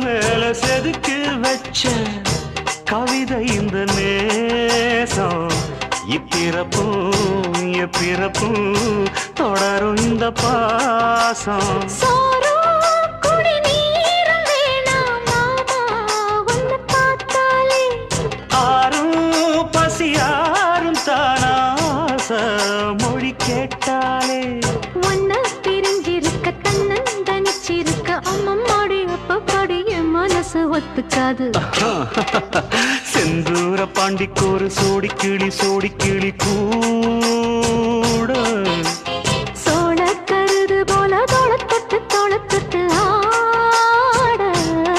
மேல செதுக்கு வச்ச கவிதை இந்த நேசம் இப்பிறப்பும் எப்பிறப்பும் தொடரும் இந்த பாசம் மொழி கேட்டாலே ஒன்ன பிரிஞ்சிருக்க தன்னந்தனிச்சிருக்க அம்மம்மாடி அப்பப்பாடி என் மனசு ஒத்துக்காது செந்தூர பாண்டிக்கு ஒரு சோடி கிளி கூ